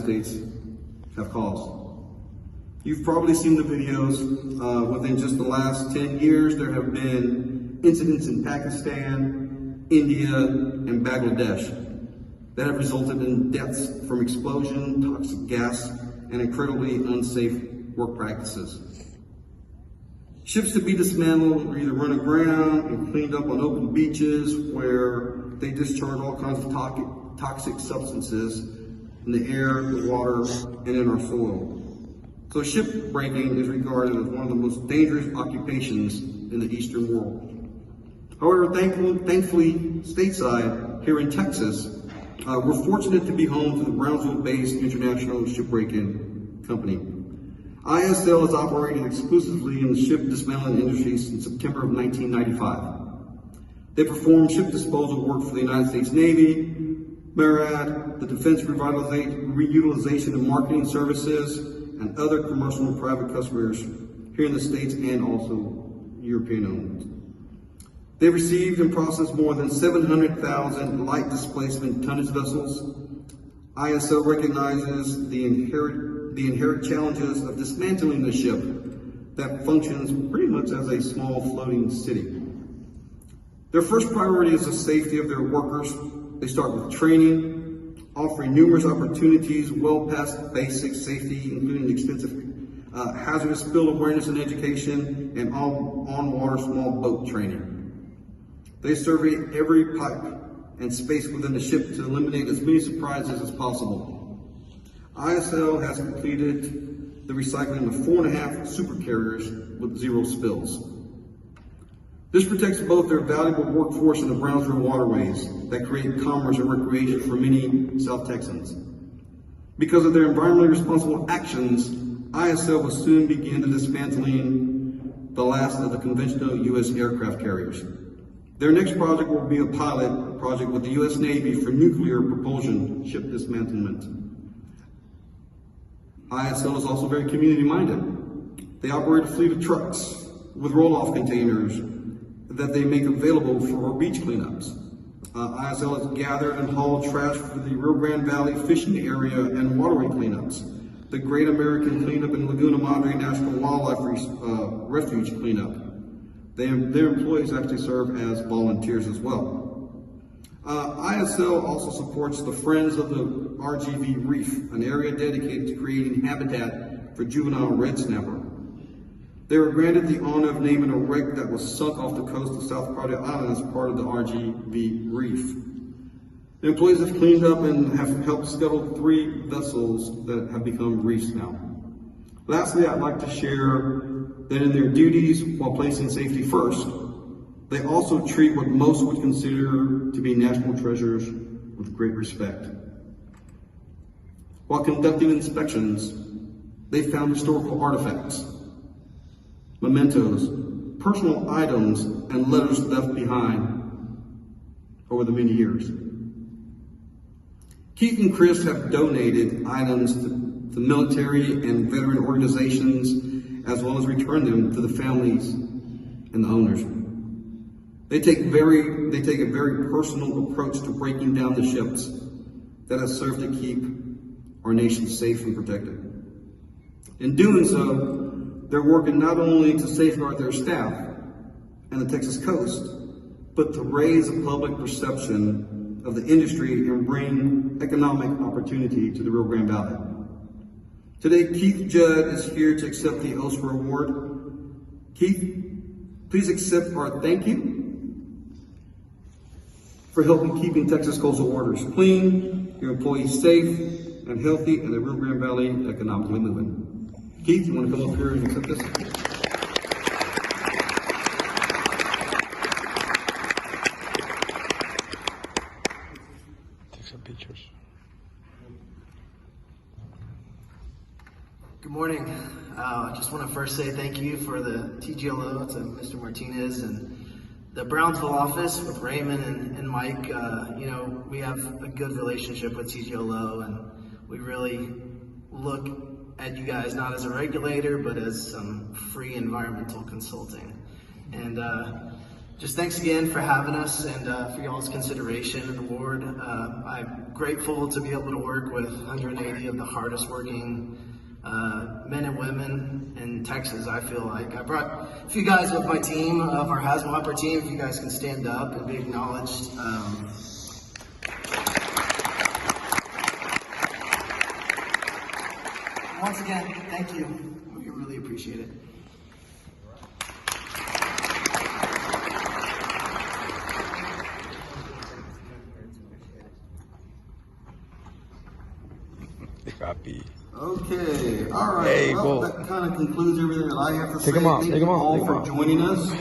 States have caused. You've probably seen the videos. Within just the last 10 years, there have been incidents in Pakistan, India, and Bangladesh that have resulted in deaths from explosion, toxic gas, and incredibly unsafe work practices. Ships to be dismantled are either run aground and cleaned up on open beaches where they discharge all kinds of toxic substances in the air, the water, and in our soil. So shipbreaking is regarded as one of the most dangerous occupations in the Eastern world. However, thankfully, stateside here in Texas, we're fortunate to be home to the Brownsville-based international shipbreaking company. ISL has operated exclusively in the ship dismantling industry since September of 1995. They perform ship disposal work for the United States Navy, MARAD, the Defense Reutilization and Marketing Services, and other commercial and private customers here in the States and also European-owned. They've received and processed more than 700,000 light displacement tonnage vessels. ISL recognizes the inherent challenges of dismantling the ship that functions pretty much as a small floating city. Their first priority is the safety of their workers. They start with training, offering numerous opportunities well past basic safety, including extensive hazardous spill awareness and education, and on-water small boat training. They survey every pipe and space within the ship to eliminate as many surprises as possible. ISL has completed the recycling of 4.5 supercarriers with 0 spills. This protects both their valuable workforce and the Brownsville waterways that create commerce and recreation for many South Texans. Because of their environmentally responsible actions, ISL will soon begin the dismantling the last of the conventional U.S. aircraft carriers. Their next project will be a pilot project with the U.S. Navy for nuclear propulsion ship dismantlement. ISL is also very community-minded. They operate a fleet of trucks with roll-off containers that they make available for beach cleanups. ISL has gathered and hauled trash for the Rio Grande Valley fishing area and waterway cleanups, the Great American Cleanup and Laguna Madre National Wildlife Refuge cleanup. Their employees actually serve as volunteers as well. ISL also supports the Friends of the RGV Reef, an area dedicated to creating habitat for juvenile red snapper. They were granted the honor of naming a wreck that was sunk off the coast of South Padre Island as part of the RGV Reef. The employees have cleaned up and have helped scuttle 3 vessels that have become reefs now. Lastly, I'd like to share that in their duties while placing safety first, they also treat what most would consider to be national treasures with great respect. While conducting inspections, they found historical artifacts, mementos, personal items, and letters left behind over the many years. Keith and Chris have donated items to military and veteran organizations, as well as returned them to the families and the owners. They take a very personal approach to breaking down the ships that have served to keep our nation safe and protected. In doing so, they're working not only to safeguard their staff and the Texas coast, but to raise the public perception of the industry and bring economic opportunity to the Rio Grande Valley. Today, Keith Judd is here to accept the OSPRA Award. Keith, please accept our thank you for helping keeping Texas coastal waters clean, your employees safe and healthy, and the Rio Grande Valley economically moving. Keith, you want to come up here and accept this? Take some pictures. Good morning. I just want to first say thank you for the TGLO to Mr. Martinez and the Brownsville office with Raymond and Mike. We have a good relationship with TGLO, and we really look at you guys not as a regulator, but as some free environmental consulting. And just thanks again for having us and for y'all's consideration and award. I'm grateful to be able to work with 180 of the hardest working men and women in Texas. I feel like I brought a few guys with my team, of our Haswell Upper team. If you guys can stand up and be acknowledged. Once again, thank you. We really appreciate it. Okay, all right. Hey, well, Bull. that kind of concludes everything that I have to say. Take 'em off, Thank take 'em you off, all take 'em for off. joining us.